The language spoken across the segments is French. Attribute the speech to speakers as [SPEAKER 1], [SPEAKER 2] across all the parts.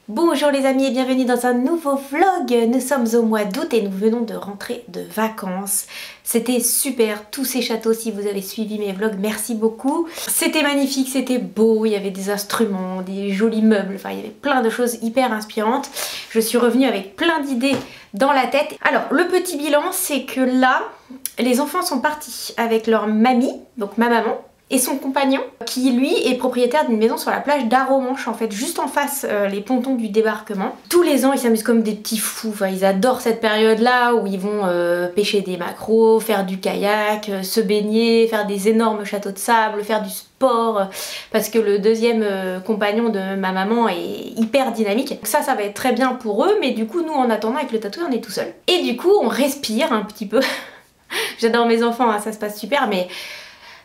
[SPEAKER 1] Bonjour les amis et bienvenue dans un nouveau vlog. Nous sommes au mois d'août et nous venons de rentrer de vacances. C'était super, tous ces châteaux, si vous avez suivi mes vlogs, merci beaucoup. C'était magnifique, c'était beau, il y avait des instruments, des jolis meubles, enfin il y avait plein de choses hyper inspirantes. Je suis revenue avec plein d'idées dans la tête. Alors le petit bilan, c'est que là, les enfants sont partis avec leur mamie, donc ma maman, et son compagnon, qui lui est propriétaire d'une maison sur la plage d'Aromanches, en fait, juste en face les pontons du débarquement. Tous les ans, ils s'amusent comme des petits fous, enfin, ils adorent cette période-là où ils vont pêcher des maquereaux, faire du kayak, se baigner, faire des énormes châteaux de sable, faire du sport, parce que le deuxième compagnon de ma maman est hyper dynamique. Donc ça va être très bien pour eux, mais du coup, nous, en attendant, avec le tatouage, on est tout seul. Et du coup, on respire un petit peu. J'adore mes enfants, hein, ça se passe super, mais...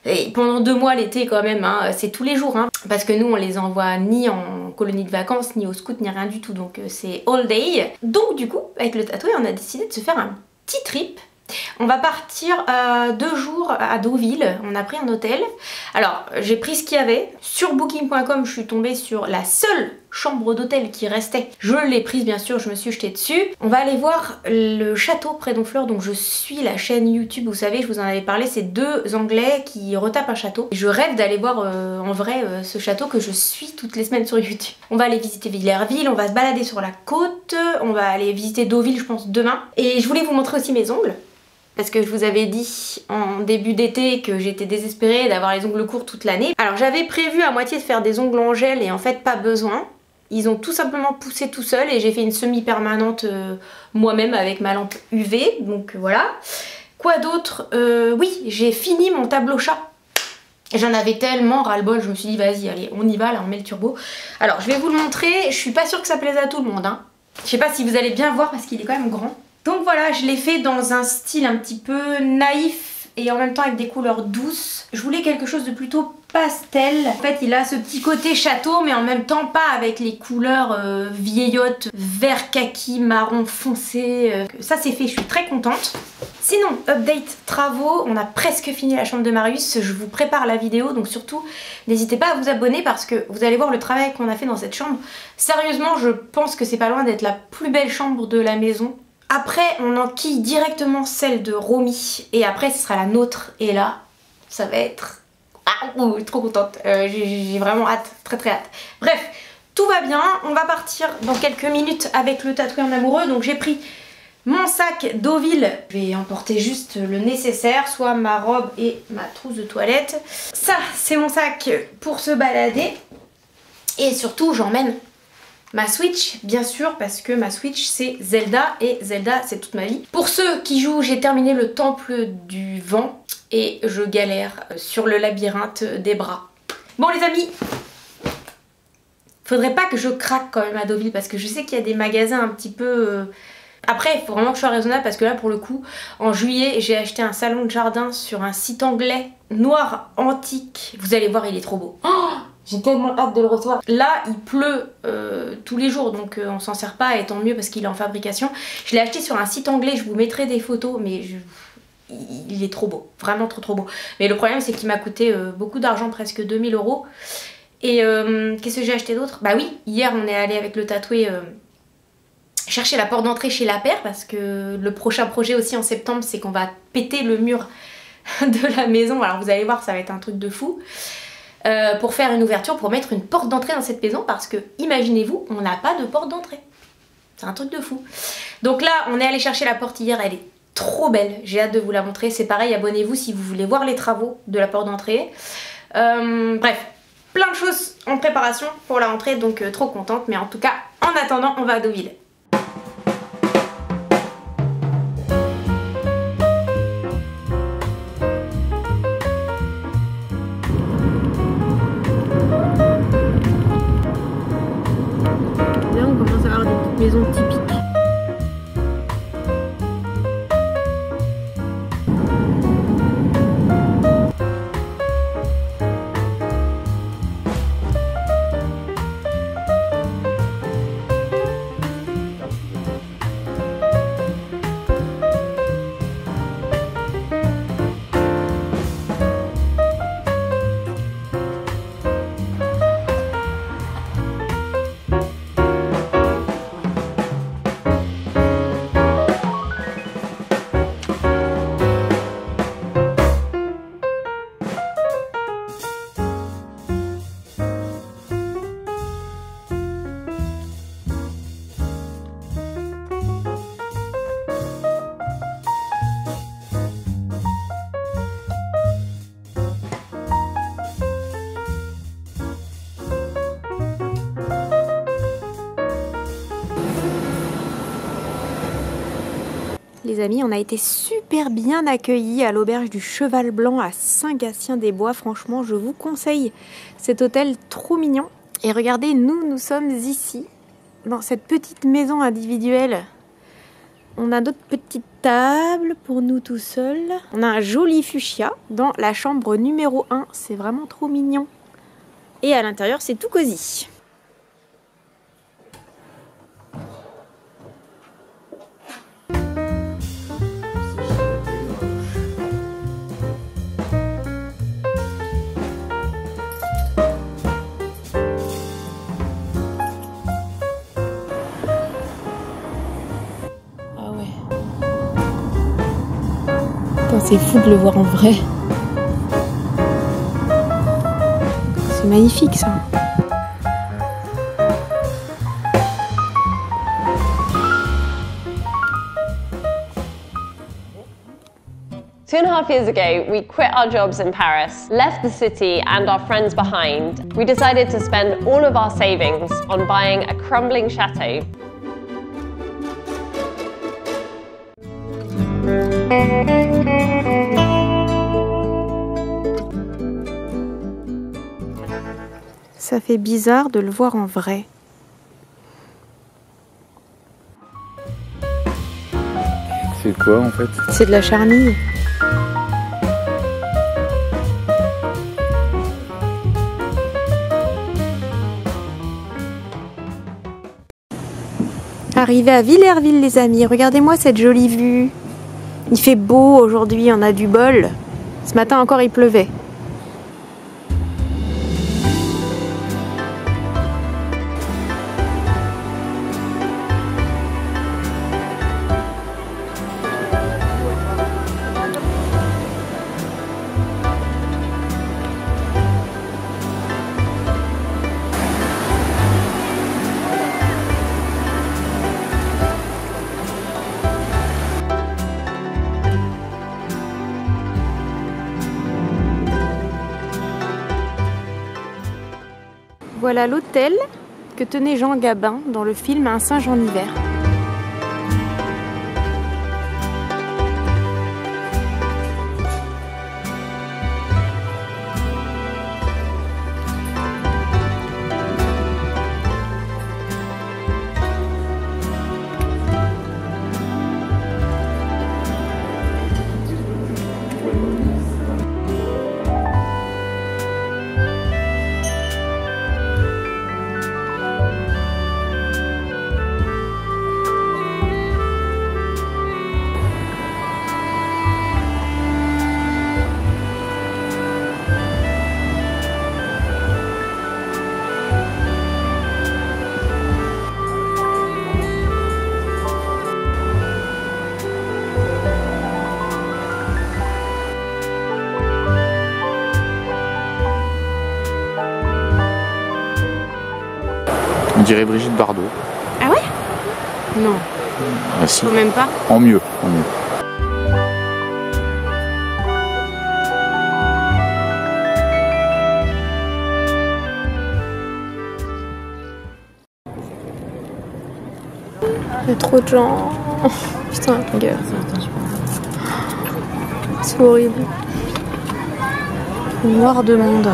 [SPEAKER 1] Et pendant 2 mois l'été quand même, hein, c'est tous les jours, hein, parce que nous on les envoie ni en colonie de vacances, ni au scout, ni rien du tout, donc c'est all day. Donc du coup, avec le tatouage, on a décidé de se faire un petit trip. On va partir 2 jours à Deauville, on a pris un hôtel. Alors j'ai pris ce qu'il y avait, sur booking.com je suis tombée sur la seule chambre d'hôtel qui restait. Je l'ai prise bien sûr, je me suis jetée dessus. On va aller voir le château près d'Honfleur, donc je suis la chaîne YouTube, vous savez, je vous en avais parlé, c'est 2 Anglais qui retapent un château. Je rêve d'aller voir en vrai ce château que je suis toutes les semaines sur YouTube. On va aller visiter Villerville, on va se balader sur la côte, on va aller visiter Deauville je pense demain. Et je voulais vous montrer aussi mes ongles. Parce que je vous avais dit en début d'été que j'étais désespérée d'avoir les ongles courts toute l'année. Alors j'avais prévu à moitié de faire des ongles en gel et en fait pas besoin. Ils ont tout simplement poussé tout seuls et j'ai fait une semi-permanente moi-même avec ma lampe UV. Donc voilà. Quoi d'autre? Oui, j'ai fini mon tableau chat. J'en avais tellement ras-le-bol, je me suis dit vas-y, allez, on y va, là on met le turbo. Alors je vais vous le montrer, je suis pas sûre que ça plaise à tout le monde, hein. Je sais pas si vous allez bien voir parce qu'il est quand même grand. Donc voilà, je l'ai fait dans un style un petit peu naïf et en même temps avec des couleurs douces. Je voulais quelque chose de plutôt pastel. En fait, il a ce petit côté château, mais en même temps pas avec les couleurs vieillottes, vert kaki, marron foncé. Ça c'est fait, je suis très contente. Sinon, update travaux, on a presque fini la chambre de Marius. Je vous prépare la vidéo, donc surtout n'hésitez pas à vous abonner parce que vous allez voir le travail qu'on a fait dans cette chambre. Sérieusement, je pense que c'est pas loin d'être la plus belle chambre de la maison. Après, on enquille directement celle de Romy et après ce sera la nôtre et là, ça va être... Ah, trop contente, j'ai vraiment hâte, très hâte. Bref, tout va bien, on va partir dans quelques minutes avec le tatouage en amoureux, donc j'ai pris mon sac Deauville. Je vais emporter juste le nécessaire, soit ma robe et ma trousse de toilette. Ça, c'est mon sac pour se balader et surtout j'emmène ma Switch, bien sûr, parce que ma Switch c'est Zelda et Zelda c'est toute ma vie. Pour ceux qui jouent, j'ai terminé le temple du vent et je galère sur le labyrinthe des bras. Bon les amis, faudrait pas que je craque quand même à Deauville parce que je sais qu'il y a des magasins un petit peu... Après, il faut vraiment que je sois raisonnable parce que là, pour le coup, en juillet, j'ai acheté un salon de jardin sur un site anglais noir antique. Vous allez voir, il est trop beau. Oh, j'ai tellement hâte de le recevoir. Là, il pleut tous les jours, donc on s'en sert pas, et tant mieux parce qu'il est en fabrication. Je l'ai acheté sur un site anglais, je vous mettrai des photos, mais il est trop beau, vraiment trop beau. Mais le problème, c'est qu'il m'a coûté beaucoup d'argent, presque 2000 €. Et qu'est-ce que j'ai acheté d'autre? Bah oui, hier, on est allé avec le tatoué chercher la porte d'entrée chez La Paire parce que le prochain projet aussi en septembre, c'est qu'on va péter le mur de la maison. Alors vous allez voir, ça va être un truc de fou. Pour faire une ouverture, pour mettre une porte d'entrée dans cette maison parce que, imaginez-vous, on n'a pas de porte d'entrée. C'est un truc de fou. Donc là, on est allé chercher la porte hier, elle est trop belle. J'ai hâte de vous la montrer. C'est pareil, abonnez-vous si vous voulez voir les travaux de la porte d'entrée. Bref, plein de choses en préparation pour la rentrée, donc trop contente. Mais en tout cas, en attendant, on va à Deauville. Maison typique. les amis, on a été super bien accueillis à l'auberge du Cheval Blanc à Saint-Gatien-des-Bois. Franchement, je vous conseille cet hôtel trop mignon. Et regardez, nous sommes ici, dans cette petite maison individuelle. On a d'autres petites tables pour nous tout seuls. On a un joli fuchsia dans la chambre numéro 1. C'est vraiment trop mignon. Et à l'intérieur, c'est tout cosy. C'est fou de le voir en vrai. C'est magnifique ça.
[SPEAKER 2] Two and a half years ago, we quit our jobs in Paris, left the city and our friends behind. We decided to spend all of our savings on buying a crumbling chateau.
[SPEAKER 1] Ça fait bizarre de le voir en vrai.
[SPEAKER 3] C'est quoi en fait?
[SPEAKER 1] C'est de la charmille. Arrivé à Villerville les amis, regardez-moi cette jolie vue. Il fait beau aujourd'hui, on a du bol. Ce matin encore il pleuvait. Voilà l'hôtel que tenait Jean Gabin dans le film Un singe en hiver.
[SPEAKER 3] On dirait Brigitte Bardot.
[SPEAKER 1] Ah ouais? Non.
[SPEAKER 3] Ah si.
[SPEAKER 1] Quand même pas.
[SPEAKER 3] En mieux, en mieux.
[SPEAKER 1] Il y a trop de gens. Putain, regarde. C'est horrible. Noir de monde.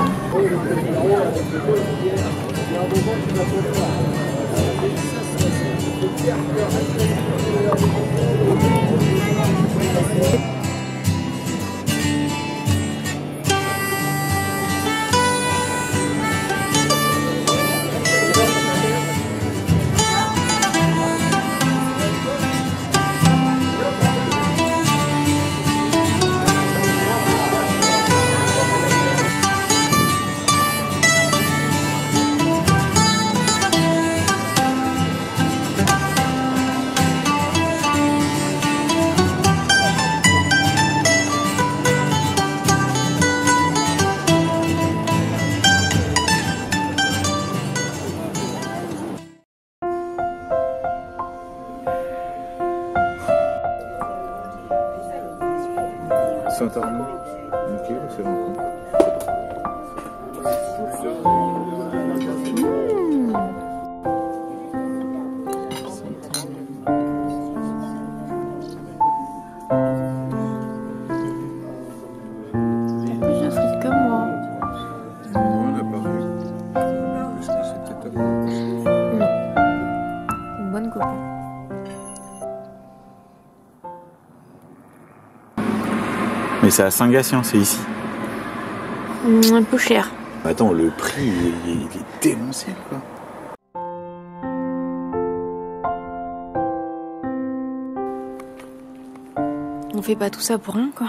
[SPEAKER 3] Saint-Arnaud. Ok, c'est bon.
[SPEAKER 1] copains.
[SPEAKER 3] Mais c'est à Saint-Gatien, c'est ici.
[SPEAKER 1] Un peu cher.
[SPEAKER 3] Attends, le prix, il est démentiel, quoi.
[SPEAKER 1] On fait pas tout ça pour rien, quoi.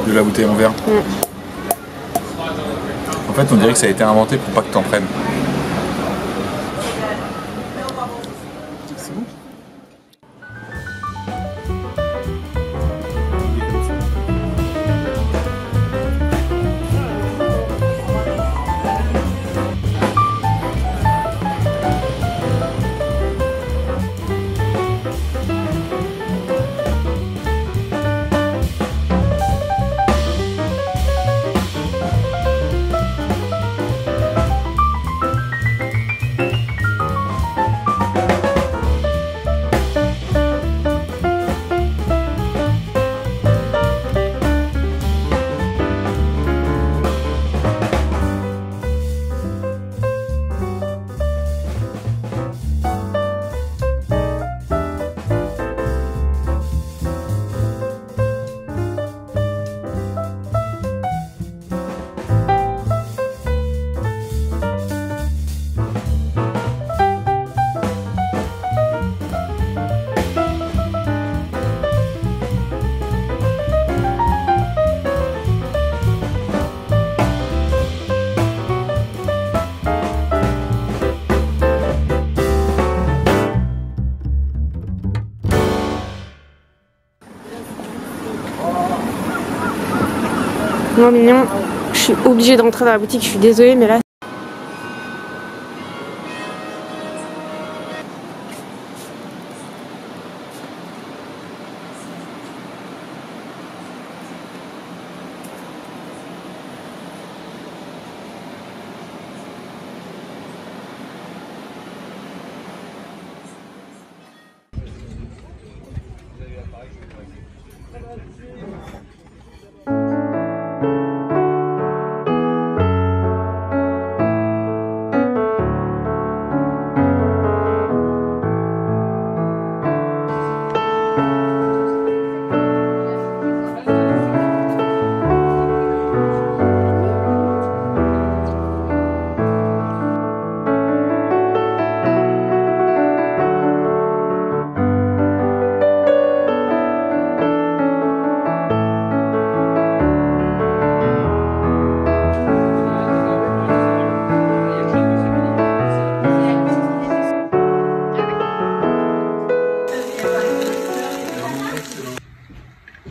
[SPEAKER 3] De la bouteille en verre. En fait, on dirait que ça a été inventé pour pas que t'en prennes. C'est bon.
[SPEAKER 1] Non, mignon, je suis obligée de rentrer dans la boutique, je suis désolée, mais là...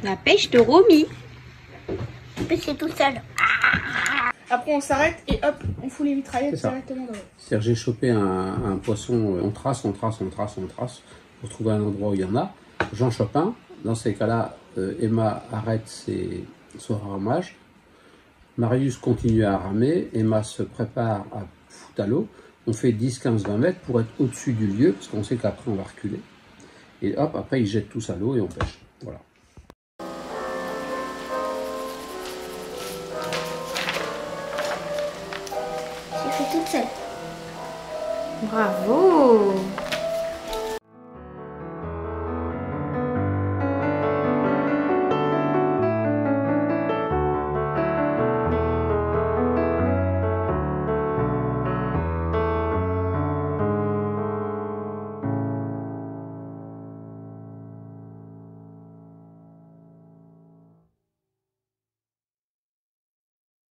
[SPEAKER 1] La pêche de Romy.
[SPEAKER 4] C'est tout seul.
[SPEAKER 5] Après on s'arrête et hop, on fout les mitraillettes directement dans l'eau.
[SPEAKER 6] C'est-à-dire j'ai chopé un poisson, on trace pour trouver un endroit où il y en a. J'en chope un. Dans ces cas-là, Emma arrête son ramage. Marius continue à ramer. Emma se prépare à foutre à l'eau. On fait 10, 15, 20 mètres pour être au-dessus du lieu, parce qu'on sait qu'après on va reculer. Et hop, après ils jettent tous à l'eau et on pêche. Voilà.
[SPEAKER 4] seul.
[SPEAKER 1] Bravo.